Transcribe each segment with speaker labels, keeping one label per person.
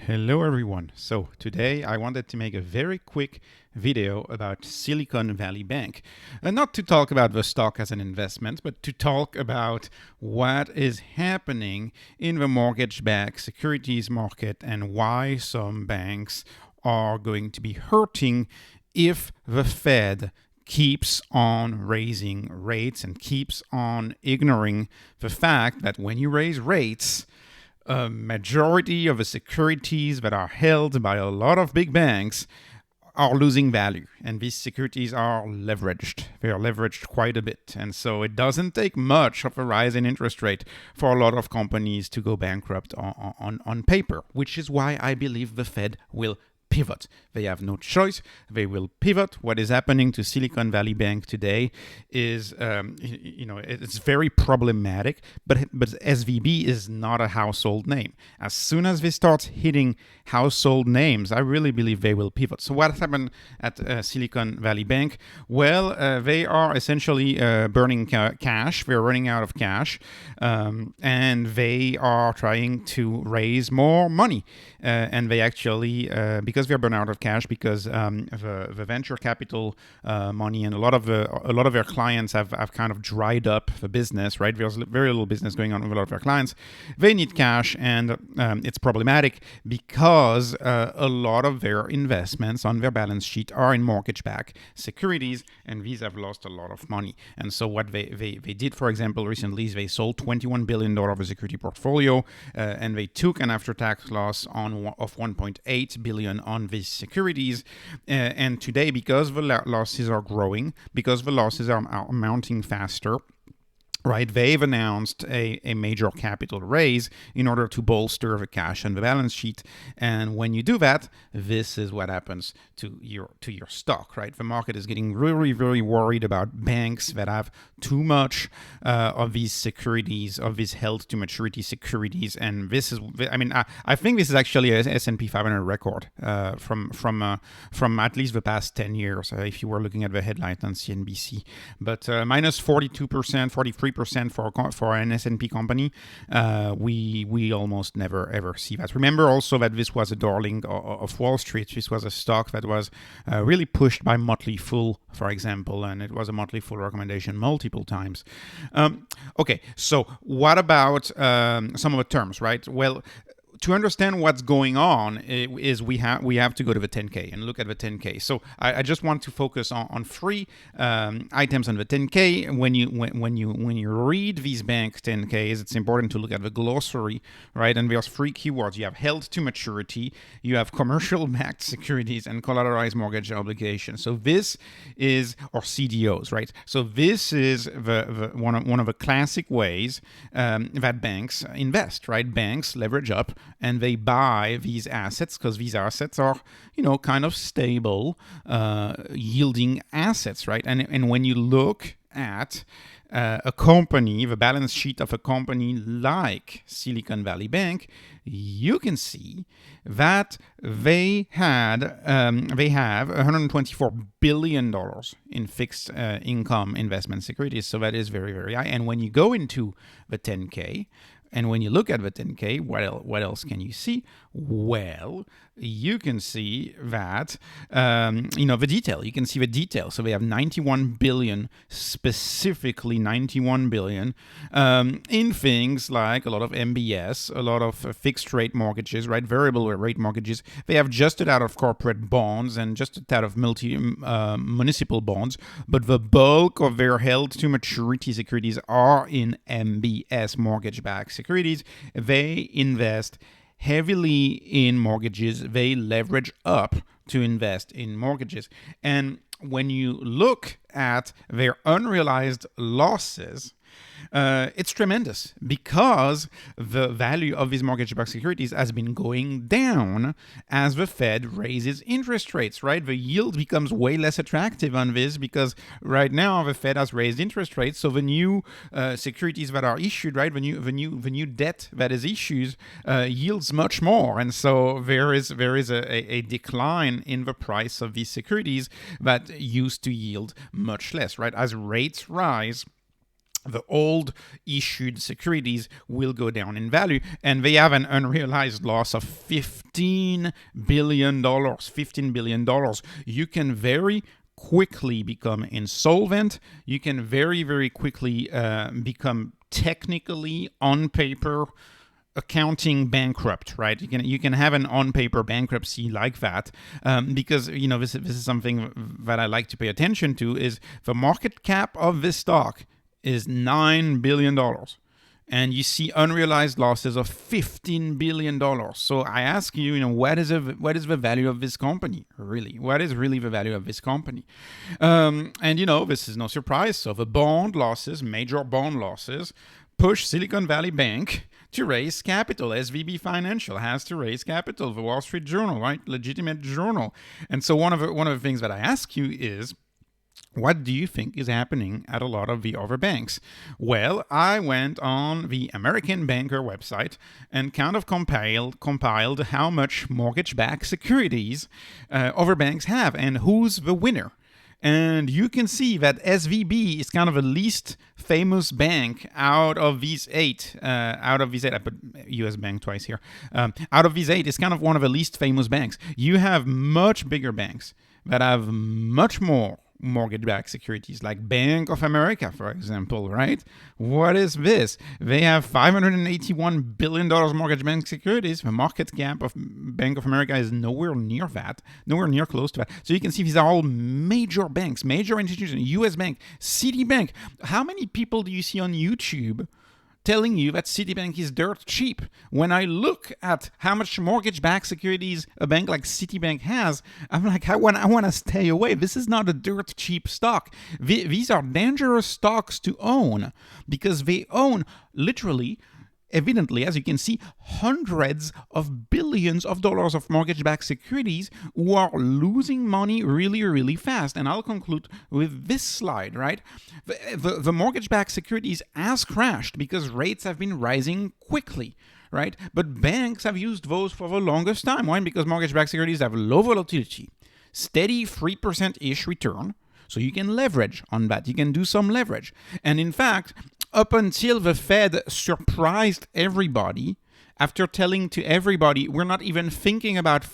Speaker 1: Hello everyone. So today I wanted to make a very quick video about Silicon Valley Bank. Not to talk about the stock as an investment, but to talk about what is happening in the mortgage-backed securities market and why some banks are going to be hurting if the Fed keeps on raising rates and keeps on ignoring the fact that when you raise rates, a majority of the securities that are held by a lot of big banks are losing value, and these securities are leveraged. They are leveraged quite a bit, and so it doesn't take much of a rise in interest rate for a lot of companies to go bankrupt on paper, which is why I believe the Fed will pivot. They have no choice. They will pivot. What is happening to Silicon Valley Bank today is, it's very problematic, but SVB is not a household name. As soon as they start hitting household names, I really believe they will pivot. So what happened at Silicon Valley Bank? Well, they are essentially burning cash. They're running out of cash, and they are trying to raise more money. And they actually, because they're burned out of cash, because the venture capital money and a lot of their clients have kind of dried up the business, right? There's very little business going on with a lot of their clients. They need cash, and it's problematic because a lot of their investments on their balance sheet are in mortgage-backed securities, and these have lost a lot of money. And so what they did, for example, recently is they sold $21 billion of a security portfolio, and they took an after-tax loss of $1.8 billion on these securities. And today, because the losses are growing, because the losses are mounting faster, right, they've announced a major capital raise in order to bolster the cash on the balance sheet. And when you do that, this is what happens to your stock, right? The market is getting really, really worried about banks that have too much of these securities, of these held to maturity securities. And this is, I think this is actually a S&P 500 record from at least the past 10 years, if you were looking at the headline on CNBC. But minus 42%, 43% for an S&P company, we almost never ever see that. Remember also that this was a darling of Wall Street. This was a stock that was really pushed by Motley Fool, for example, and it was a Motley Fool recommendation multiple times. Okay, so what about some of the terms, right? Well, to understand what's going on is we have to go to the 10K and look at the 10K. So I just want to focus on three items on the 10K. When you read these bank 10Ks, it's important to look at the glossary, right? And there's three keywords. You have held to maturity, you have commercial backed securities, and collateralized mortgage obligations. So this is, or CDOs, right? So this is the one of the classic ways that banks invest, right? Banks leverage up and they buy these assets because these assets are, kind of stable, yielding assets, right? And when you look at a company, the balance sheet of a company like Silicon Valley Bank, you can see that they have $124 billion in fixed income investment securities. So that is very, very high. And when you go into the 10K, and when you look at the 10K, what else can you see? Well, you can see that, the detail. You can see the detail. So they have 91 billion, specifically 91 billion, in things like a lot of MBS, a lot of fixed rate mortgages, right? Variable rate mortgages. They have just out of corporate bonds and just out of municipal bonds. But the bulk of their held to maturity securities are in MBS, mortgage-backed securities. They invest heavily in mortgages. They leverage up to invest in mortgages. And when you look at their unrealized losses, it's tremendous because the value of these mortgage-backed securities has been going down as the Fed raises interest rates, right? The yield becomes way less attractive on this because right now the Fed has raised interest rates, so the new securities that are issued, right, the new debt that is issued yields much more, and so there is a decline in the price of these securities that used to yield much less, right? As rates rise, the old issued securities will go down in value, and they have an unrealized loss of $15 billion. $15 billion. You can very quickly become insolvent. You can very, very quickly become technically, on paper, accounting bankrupt, right? You can have an on-paper bankruptcy like that, because this is something that I like to pay attention to. Is the market cap of this stock is $9 billion, and you see unrealized losses of $15 billion. So I ask you, what is the value of this company, really? What is really the value of this company? And this is no surprise. So the bond losses, major bond losses, push Silicon Valley Bank to raise capital. SVB Financial has to raise capital. The Wall Street Journal, right? Legitimate journal. And so one of the things that I ask you is, what do you think is happening at a lot of the other banks? Well, I went on the American Banker website and kind of compiled how much mortgage-backed securities other banks have and who's the winner. And you can see that SVB is kind of the least famous bank out of these eight. I put US Bank twice here. Out of these eight, it's kind of one of the least famous banks. You have much bigger banks that have much more mortgage-backed securities, like Bank of America, for example, right? What is this? They have $581 billion mortgage-backed securities. The market cap of Bank of America is nowhere near that, nowhere near close to that. So you can see these are all major banks, major institutions. US Bank, Citibank. How many people do you see on YouTube telling you that Citibank is dirt cheap? When I look at how much mortgage-backed securities a bank like Citibank has, I'm like, I want to stay away. This is not a dirt cheap stock. These are dangerous stocks to own because they own literally, evidently, as you can see, hundreds of billions of dollars of mortgage-backed securities who are losing money really, really fast. And I'll conclude with this slide, right? The mortgage-backed securities has crashed because rates have been rising quickly, right? But banks have used those for the longest time. Why? Because mortgage-backed securities have low volatility, steady 3%-ish return, so you can leverage on that. You can do some leverage. And in fact, up until the Fed surprised everybody after telling to everybody, we're not even thinking about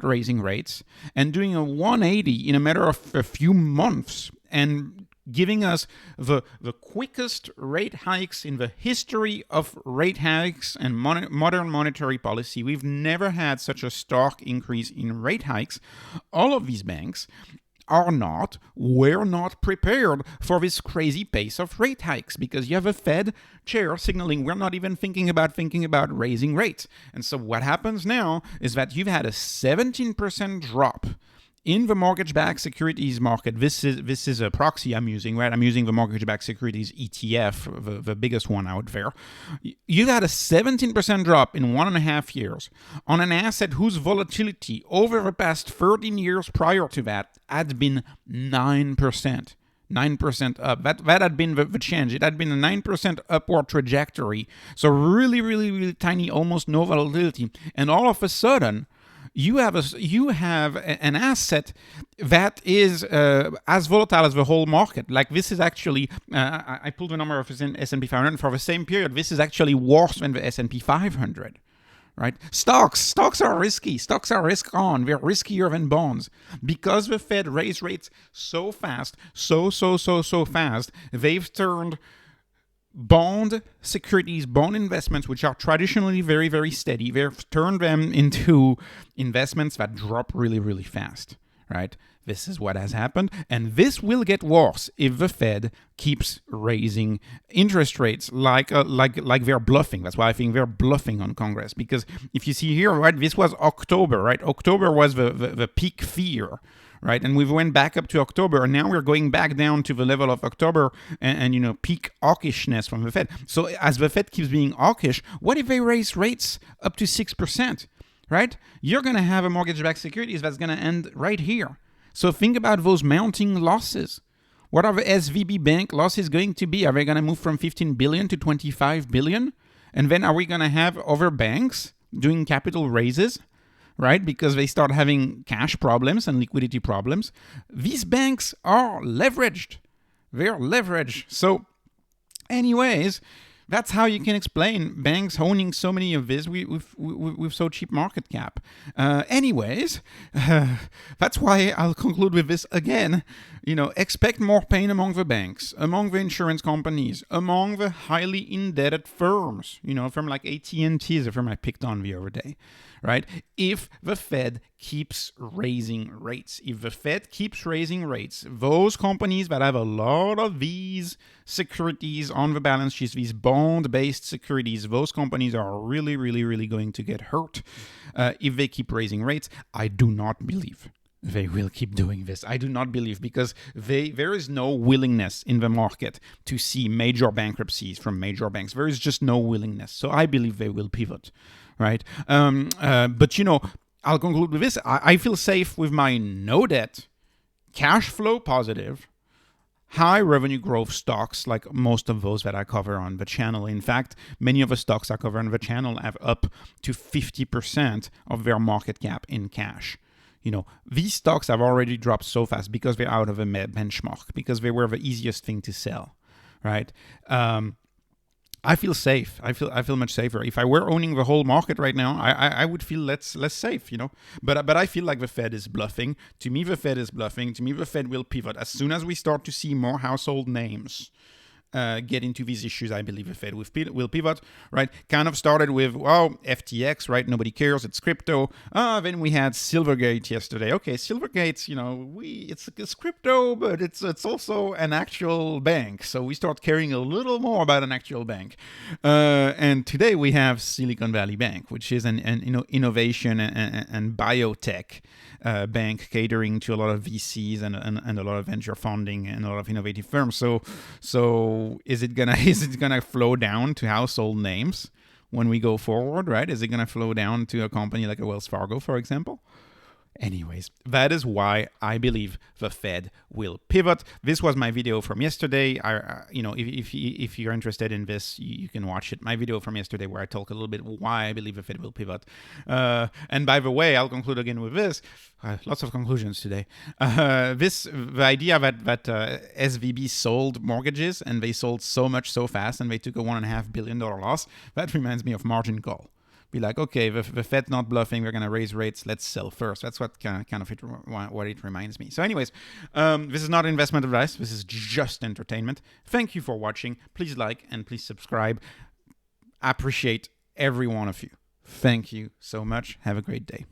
Speaker 1: raising rates, and doing a 180 in a matter of a few months and giving us the quickest rate hikes in the history of rate hikes and modern monetary policy. We've never had such a stark increase in rate hikes. All of these banks were not prepared for this crazy pace of rate hikes, because you have a Fed chair signaling we're not even thinking about raising rates. And so what happens now is that you've had a 17% drop in the mortgage-backed securities market. This is a proxy I'm using, right? I'm using the mortgage-backed securities ETF, the biggest one out there. You had a 17% drop in 1.5 years on an asset whose volatility over the past 13 years prior to that had been 9%. 9% up. That had been the change. It had been a 9% upward trajectory. So really, really, really tiny, almost no volatility. And all of a sudden, you have an asset that is as volatile as the whole market. Like, this is actually, I pulled the number of S&P 500 for the same period. This is actually worse than the S&P 500, right? Stocks are risky. Stocks are risk on. They're riskier than bonds. Because the Fed raised rates so fast, so fast, they've turned bond securities, bond investments, which are traditionally very, very steady, they've turned them into investments that drop really, really fast, right? This is what has happened, and this will get worse if the Fed keeps raising interest rates like they're bluffing. That's why I think they're bluffing on Congress, because if you see here, right, this was October, right? October was the peak fear, right? And we went back up to October, and now we're going back down to the level of October and peak hawkishness from the Fed. So as the Fed keeps being hawkish, what if they raise rates up to 6%, right? You're going to have a mortgage-backed securities that's going to end right here. So think about those mounting losses. What are the SVB bank losses going to be? Are they going to move from 15 billion to 25 billion? And then are we going to have other banks doing capital raises, right? Because they start having cash problems and liquidity problems. These banks are leveraged. They're leveraged. So Anyways, that's how you can explain banks owning so many of this with so cheap market cap. That's why I'll conclude with this again. Expect more pain among the banks, among the insurance companies, among the highly indebted firms. Firm like AT&T is a firm I picked on the other day, right? If the Fed keeps raising rates, those companies that have a lot of these securities on the balance sheets, these bond-based securities, those companies are really, really, really going to get hurt if they keep raising rates. I do not believe they will keep doing this. I do not believe, because there is no willingness in the market to see major bankruptcies from major banks. There is just no willingness. So I believe they will pivot, right? But I'll conclude with this. I feel safe with my no debt, cash flow positive, high revenue growth stocks, like most of those that I cover on the channel. In fact, many of the stocks I cover on the channel have up to 50% of their market cap in cash. These stocks have already dropped so fast because they're out of a benchmark, because they were the easiest thing to sell, right? I feel safe. I feel much safer. If I were owning the whole market right now, I would feel less safe, But I feel like the Fed is bluffing. To me, the Fed is bluffing. To me, the Fed will pivot. As soon as we start to see more household names get into these issues, I believe the Fed will pivot, right? Kind of started with, FTX, right? Nobody cares. It's crypto. Then we had Silvergate yesterday. Okay, Silvergate, it's crypto, but it's also an actual bank. So we start caring a little more about an actual bank. And today we have Silicon Valley Bank, which is an innovation and biotech bank catering to a lot of VCs and a lot of venture funding and a lot of innovative firms. So is it gonna flow down to household names when we go forward, right? Is it gonna flow down to a company like a Wells Fargo, for example? Anyways, that is why I believe the Fed will pivot. This was my video from yesterday. If you're interested in this, you can watch it. My video from yesterday where I talk a little bit why I believe the Fed will pivot. And by the way, I'll conclude again with this. Lots of conclusions today. The idea that SVB sold mortgages, and they sold so much so fast, and they took a $1.5 billion loss. That reminds me of margin call. Be like, okay, the Fed's not bluffing. We're going to raise rates. Let's sell first. That's what what it reminds me. So anyways, this is not investment advice. This is just entertainment. Thank you for watching. Please like and please subscribe. I appreciate every one of you. Thank you so much. Have a great day.